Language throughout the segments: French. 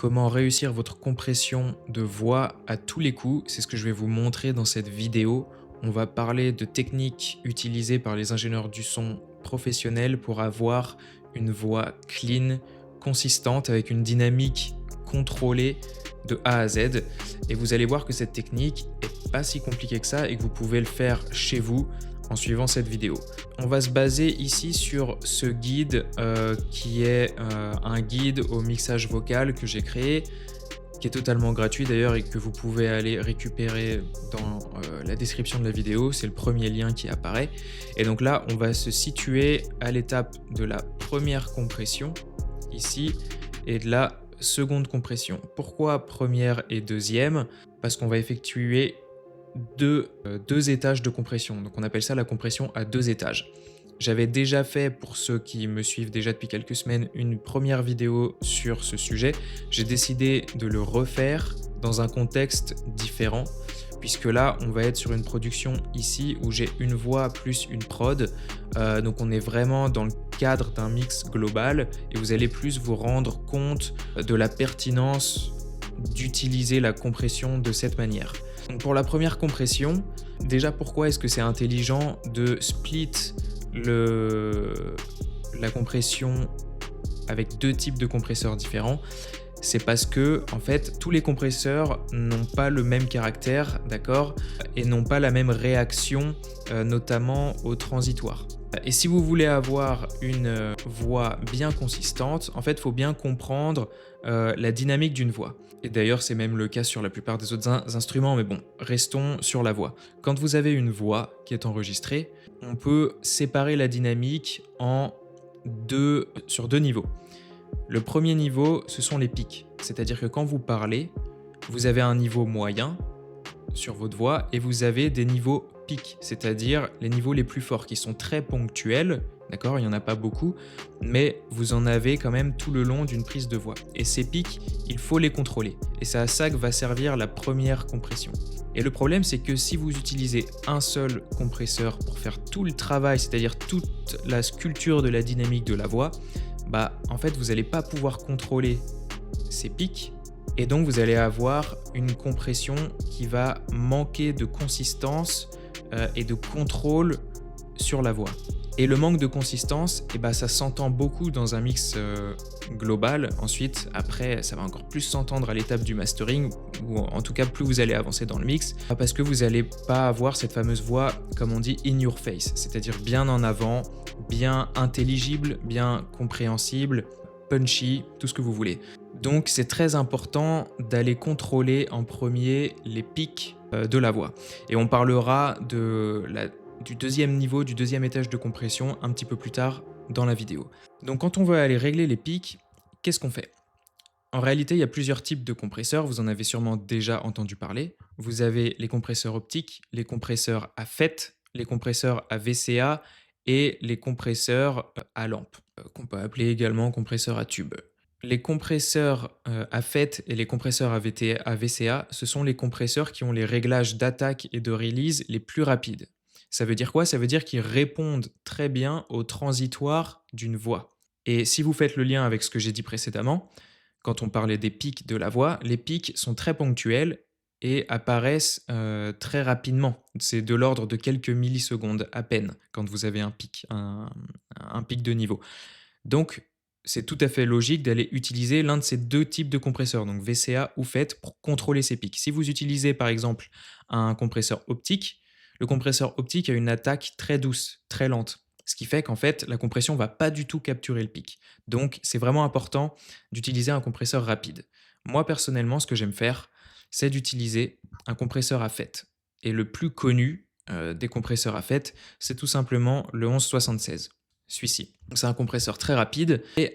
Comment réussir votre compression de voix à tous les coups, c'est ce que je vais vous montrer dans cette vidéo. On va parler de techniques utilisées par les ingénieurs du son professionnels pour avoir une voix clean, consistante, avec une dynamique contrôlée de A à Z. Et vous allez voir que cette technique est pas si compliquée que ça et que vous pouvez le faire chez vous en suivant cette vidéo. On va se baser ici sur ce guide qui est un guide au mixage vocal que j'ai créé, qui est totalement gratuit d'ailleurs et que vous pouvez aller récupérer dans la description de la vidéo. C'est le premier lien qui apparaît. Et donc là, on va se situer à l'étape de la première compression, ici, et de la seconde compression. Pourquoi première et deuxième? Parce qu'on va effectuer deux étages de compression. Donc on appelle ça la compression à deux étages. J'avais déjà fait, pour ceux qui me suivent déjà depuis quelques semaines, une première vidéo sur ce sujet. J'ai décidé de le refaire dans un contexte différent, puisque là, on va être sur une production ici où j'ai une voix plus une prod. Donc on est vraiment dans le cadre d'un mix global et vous allez plus vous rendre compte de la pertinence d'utiliser la compression de cette manière. Donc pour la première compression, déjà pourquoi est-ce que c'est intelligent de split la compression avec deux types de compresseurs différents? C'est parce que, en fait, tous les compresseurs n'ont pas le même caractère, d'accord, et n'ont pas la même réaction, notamment au transitoire. Et si vous voulez avoir une voix bien consistante, en fait, il faut bien comprendre la dynamique d'une voix. Et d'ailleurs, c'est même le cas sur la plupart des autres instruments, mais bon, restons sur la voix. Quand vous avez une voix qui est enregistrée, on peut séparer la dynamique sur deux niveaux. Le premier niveau, ce sont les pics. C'est-à-dire que quand vous parlez, vous avez un niveau moyen sur votre voix et vous avez des niveaux pics, c'est-à-dire les niveaux les plus forts qui sont très ponctuels, d'accord, il n'y en a pas beaucoup, mais vous en avez quand même tout le long d'une prise de voix. Et ces pics, il faut les contrôler. Et c'est à ça que va servir la première compression. Et le problème, c'est que si vous utilisez un seul compresseur pour faire tout le travail, c'est-à-dire toute la sculpture de la dynamique de la voix, en fait, vous n'allez pas pouvoir contrôler ces pics et donc vous allez avoir une compression qui va manquer de consistance et de contrôle sur la voix. Et le manque de consistance, ça s'entend beaucoup dans un mix global. Ensuite, après, ça va encore plus s'entendre à l'étape du mastering, ou en tout cas, plus vous allez avancer dans le mix, parce que vous n'allez pas avoir cette fameuse voix, comme on dit, in your face, c'est-à-dire bien en avant, bien intelligible, bien compréhensible, punchy, tout ce que vous voulez. Donc, c'est très important d'aller contrôler en premier les pics de la voix. Et on parlera du deuxième niveau, du deuxième étage de compression un petit peu plus tard dans la vidéo. Donc quand on veut aller régler les pics, qu'est-ce qu'on fait? En réalité, il y a plusieurs types de compresseurs, vous en avez sûrement déjà entendu parler. Vous avez les compresseurs optiques, les compresseurs à FET, les compresseurs à VCA et les compresseurs à lampe, qu'on peut appeler également compresseurs à tube. Les compresseurs à FET et les compresseurs à VCA, ce sont les compresseurs qui ont les réglages d'attaque et de release les plus rapides. Ça veut dire quoi? Ça veut dire qu'ils répondent très bien au transitoire d'une voix. Et si vous faites le lien avec ce que j'ai dit précédemment, quand on parlait des pics de la voix, les pics sont très ponctuels et apparaissent très rapidement. C'est de l'ordre de quelques millisecondes à peine quand vous avez un pic, un pic de niveau. Donc, c'est tout à fait logique d'aller utiliser l'un de ces deux types de compresseurs, donc VCA ou FET, pour contrôler ces pics. Si vous utilisez par exemple un compresseur optique, le compresseur optique a une attaque très douce, très lente, ce qui fait qu'en fait, la compression ne va pas du tout capturer le pic. Donc, c'est vraiment important d'utiliser un compresseur rapide. Moi, personnellement, ce que j'aime faire, c'est d'utiliser un compresseur à FET. Et le plus connu des compresseurs à FET, c'est tout simplement le 1176. Celui-ci. C'est un compresseur très rapide et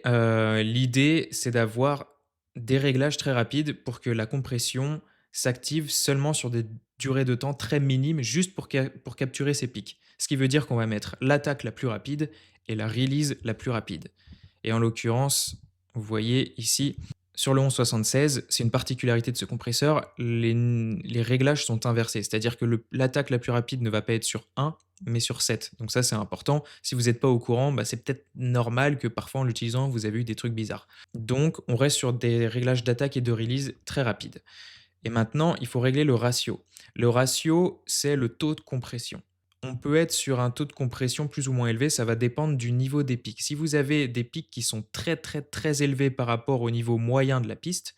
l'idée, c'est d'avoir des réglages très rapides pour que la compression s'active seulement sur des durées de temps très minimes, juste pour capturer ces pics. Ce qui veut dire qu'on va mettre l'attaque la plus rapide et la release la plus rapide. Et en l'occurrence, vous voyez ici, sur le 1176, c'est une particularité de ce compresseur, les réglages sont inversés, c'est-à-dire que l'attaque la plus rapide ne va pas être sur 1, mais sur 7. Donc ça, c'est important. Si vous n'êtes pas au courant, bah, c'est peut-être normal que parfois en l'utilisant, vous avez eu des trucs bizarres. Donc on reste sur des réglages d'attaque et de release très rapides. Et maintenant, il faut régler le ratio. Le ratio, c'est le taux de compression. On peut être sur un taux de compression plus ou moins élevé, ça va dépendre du niveau des pics. Si vous avez des pics qui sont très très très élevés par rapport au niveau moyen de la piste,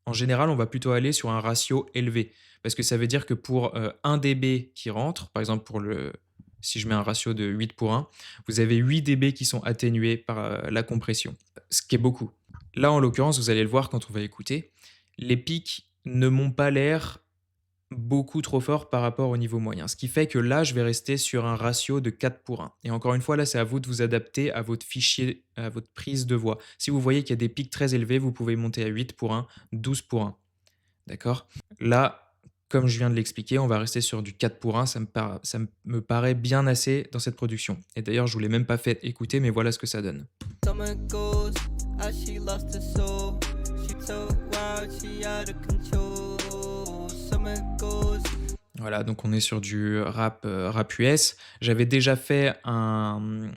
en général, on va plutôt aller sur un ratio élevé. Parce que ça veut dire que pour 1 dB qui rentre, par exemple si je mets un ratio de 8 pour 1, vous avez 8 dB qui sont atténués par la compression, ce qui est beaucoup. Là, en l'occurrence, vous allez le voir quand on va écouter, les pics ne m'ont pas l'air beaucoup trop fort par rapport au niveau moyen. Ce qui fait que là, je vais rester sur un ratio de 4 pour 1. Et encore une fois, là, c'est à vous de vous adapter à votre fichier, à votre prise de voix. Si vous voyez qu'il y a des pics très élevés, vous pouvez monter à 8 pour 1, 12 pour 1. D'accord? Là, comme je viens de l'expliquer, on va rester sur du 4 pour 1. Ça me paraît bien assez dans cette production. Et d'ailleurs, je ne vous l'ai même pas fait écouter, mais voilà ce que ça donne. Summer goes, as she lost her soul. She so wild, she out of control. Summer goes. Voilà, donc on est sur du rap US. J'avais déjà fait un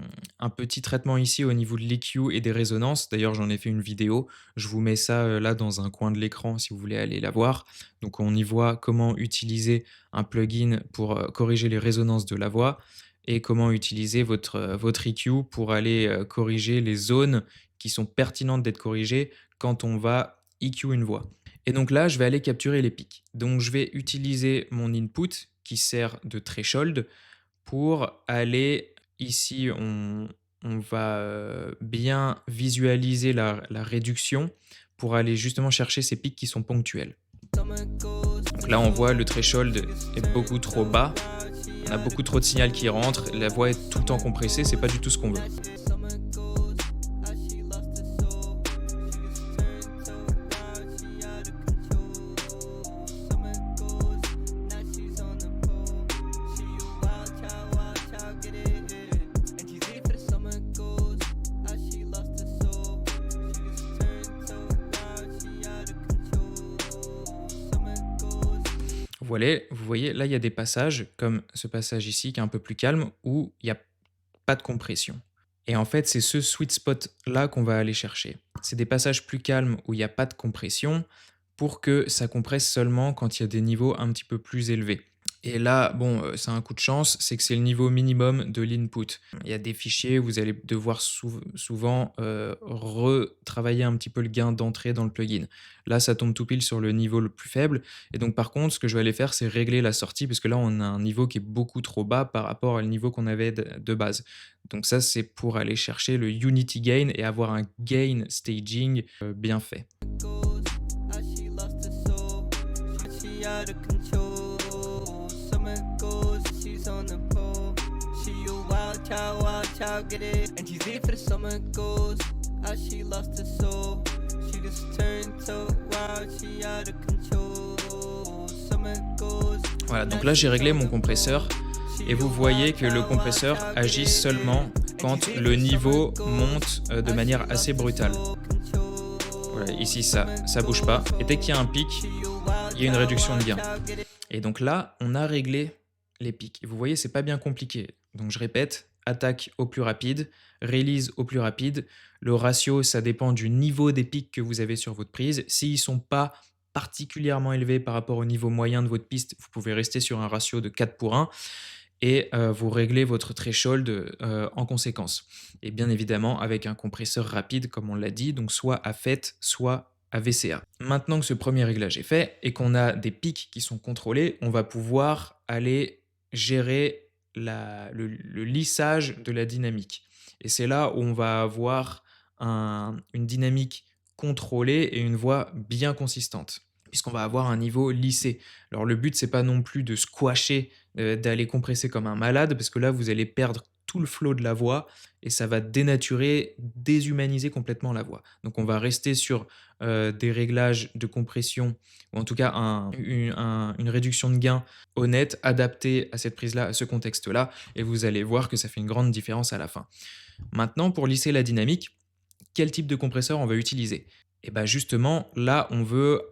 petit traitement ici au niveau de l'EQ et des résonances. D'ailleurs, j'en ai fait une vidéo. Je vous mets ça là dans un coin de l'écran si vous voulez aller la voir. Donc on y voit comment utiliser un plugin pour corriger les résonances de la voix et comment utiliser votre EQ pour aller corriger les zones qui sont pertinentes d'être corrigées quand on va EQ une voix. Et donc là, je vais aller capturer les pics. Donc je vais utiliser mon input qui sert de threshold pour aller ici, on va bien visualiser la réduction pour aller justement chercher ces pics qui sont ponctuels. Donc là, on voit le threshold est beaucoup trop bas. On a beaucoup trop de signal qui rentre. La voix est tout le temps compressée. C'est pas du tout ce qu'on veut. Voilà, vous voyez, là, il y a des passages, comme ce passage ici, qui est un peu plus calme, où il n'y a pas de compression. Et en fait, c'est ce sweet spot-là qu'on va aller chercher. C'est des passages plus calmes où il n'y a pas de compression pour que ça compresse seulement quand il y a des niveaux un petit peu plus élevés. Et là, bon, c'est un coup de chance, c'est que c'est le niveau minimum de l'input. Il y a des fichiers, vous allez devoir souvent retravailler un petit peu le gain d'entrée dans le plugin. Là, ça tombe tout pile sur le niveau le plus faible. Et donc, par contre, ce que je vais aller faire, c'est régler la sortie, parce que là, on a un niveau qui est beaucoup trop bas par rapport au niveau qu'on avait de base. Donc ça, c'est pour aller chercher le unity gain et avoir un gain staging bien fait. Out of control. Summer goes, she's on the pole. She a wild child, get it. And she's here for the summer goes, as she lost her soul. She just turned so wild, she out of control. Summer goes. Voilà, donc là j'ai réglé mon compresseur et vous voyez que le compresseur agit seulement quand le niveau monte de manière assez brutale. Voilà, ici ça bouge pas. Et dès qu'il y a un pic, il y a une réduction de gain. Et donc là, on a réglé les pics. Et vous voyez, c'est pas bien compliqué. Donc je répète, attaque au plus rapide, release au plus rapide. Le ratio, ça dépend du niveau des pics que vous avez sur votre prise. S'ils sont pas particulièrement élevés par rapport au niveau moyen de votre piste, vous pouvez rester sur un ratio de 4 pour 1 et vous réglez votre threshold en conséquence. Et bien évidemment, avec un compresseur rapide, comme on l'a dit, donc soit à FET, soit à VCA. Maintenant que ce premier réglage est fait et qu'on a des pics qui sont contrôlés, on va pouvoir aller gérer le lissage de la dynamique. Et c'est là où on va avoir une dynamique contrôlée et une voix bien consistante, puisqu'on va avoir un niveau lissé. Alors le but, c'est pas non plus de squasher, d'aller compresser comme un malade, parce que là, vous allez perdre tout le flow de la voix et ça va dénaturer, déshumaniser complètement la voix. Donc on va rester sur des réglages de compression, ou en tout cas une réduction de gain honnête, adaptée à cette prise-là, à ce contexte-là, et vous allez voir que ça fait une grande différence à la fin. Maintenant, pour lisser la dynamique, quel type de compresseur on va utiliser? Et bien justement, là, on veut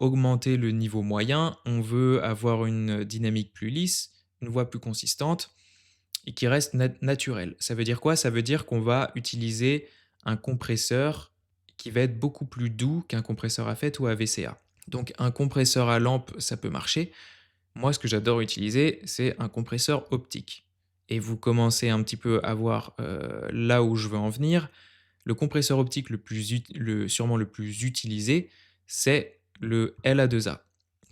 augmenter le niveau moyen, on veut avoir une dynamique plus lisse, une voix plus consistante. et qui reste naturel. Ça veut dire quoi? Ça veut dire qu'on va utiliser un compresseur qui va être beaucoup plus doux qu'un compresseur à FET ou à VCA. Donc un compresseur à lampe, ça peut marcher. Moi, ce que j'adore utiliser, c'est un compresseur optique. Et vous commencez un petit peu à voir là où je veux en venir. Le compresseur optique sûrement le plus utilisé, c'est le LA2A.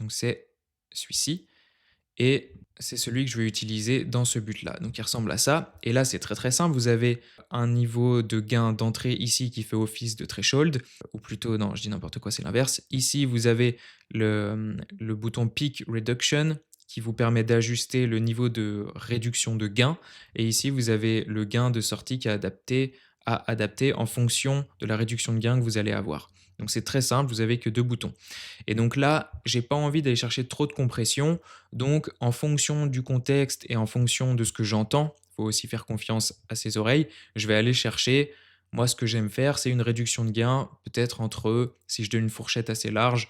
Donc c'est celui-ci. Et c'est celui que je vais utiliser dans ce but-là. Donc il ressemble à ça. Et là, c'est très très simple. Vous avez un niveau de gain d'entrée ici qui fait office de threshold. Ou plutôt, non, je dis n'importe quoi, c'est l'inverse. Ici, vous avez le bouton Peak Reduction qui vous permet d'ajuster le niveau de réduction de gain. Et ici, vous avez le gain de sortie qui est adapté en fonction de la réduction de gain que vous allez avoir. Donc c'est très simple, vous avez que 2 boutons. Et donc là, j'ai pas envie d'aller chercher trop de compression. Donc en fonction du contexte et en fonction de ce que j'entends, il faut aussi faire confiance à ses oreilles, je vais aller chercher. Moi, ce que j'aime faire, c'est une réduction de gain, peut-être entre, si je donne une fourchette assez large,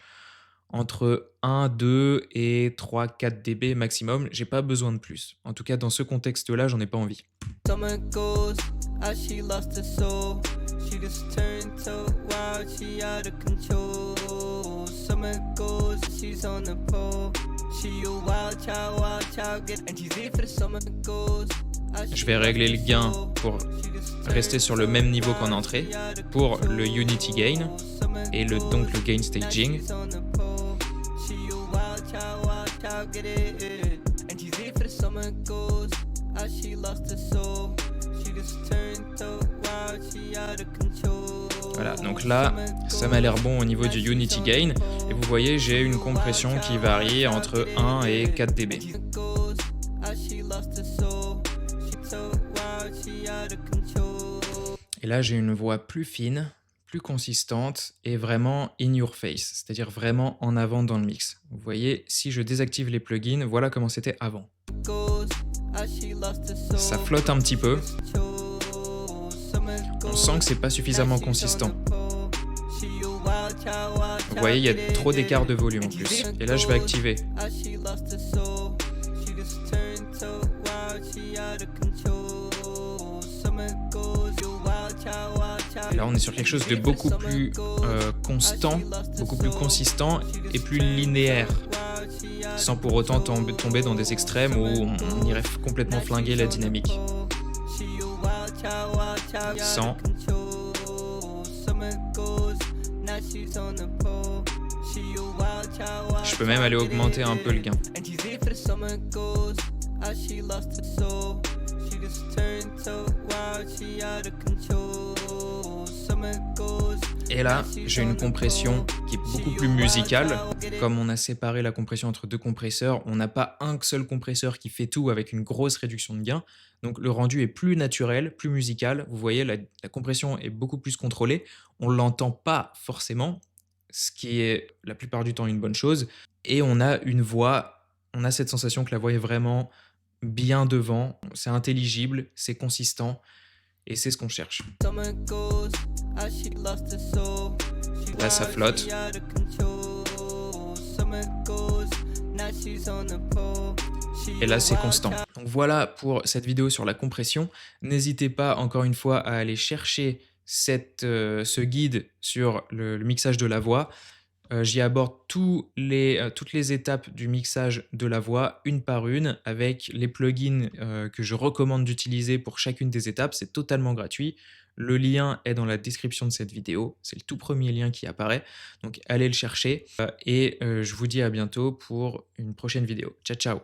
entre 1, 2 et 3, 4 dB maximum. J'ai pas besoin de plus. En tout cas, dans ce contexte-là, j'en ai pas envie. Summer goes, as she lost her soul. She just turned so wild, she out of control. Summer goes, she's on the pole. She a wild child, get and she's here for the summer goes. Je vais régler le gain pour rester sur le même niveau qu'en entrée pour le Unity Gain et donc le Gain Staging. Voilà, donc là, ça m'a l'air bon au niveau du Unity Gain. Et vous voyez, j'ai une compression qui varie entre 1 et 4 dB. Et là, j'ai une voix plus fine, plus consistante et vraiment in your face, c'est-à-dire vraiment en avant dans le mix. Vous voyez, si je désactive les plugins, voilà comment c'était avant. Ça flotte un petit peu. On sent que c'est pas suffisamment consistant. Vous voyez, il y a trop d'écart de volume en plus. Et là, je vais activer. Et là, on est sur quelque chose de beaucoup plus constant, beaucoup plus consistant et plus linéaire, sans pour autant tomber dans des extrêmes où on irait complètement flinguer la dynamique. Sans. Je peux même aller augmenter un peu le gain. Et là, j'ai une compression qui est beaucoup plus musicale. Comme on a séparé la compression entre 2 compresseurs, on n'a pas un seul compresseur qui fait tout avec une grosse réduction de gain. Donc le rendu est plus naturel, plus musical. Vous voyez, la compression est beaucoup plus contrôlée. On ne l'entend pas forcément, ce qui est la plupart du temps une bonne chose. Et on a une voix, on a cette sensation que la voix est vraiment bien devant. C'est intelligible, c'est consistant. Et c'est ce qu'on cherche. Là, ça flotte. Et là, c'est constant. Donc voilà pour cette vidéo sur la compression. N'hésitez pas, encore une fois, à aller chercher ce guide sur le mixage de la voix. J'y aborde toutes les étapes du mixage de la voix, une par une, avec les plugins que je recommande d'utiliser pour chacune des étapes. C'est totalement gratuit. Le lien est dans la description de cette vidéo. C'est le tout premier lien qui apparaît. Donc allez le chercher. Et je vous dis à bientôt pour une prochaine vidéo. Ciao, ciao!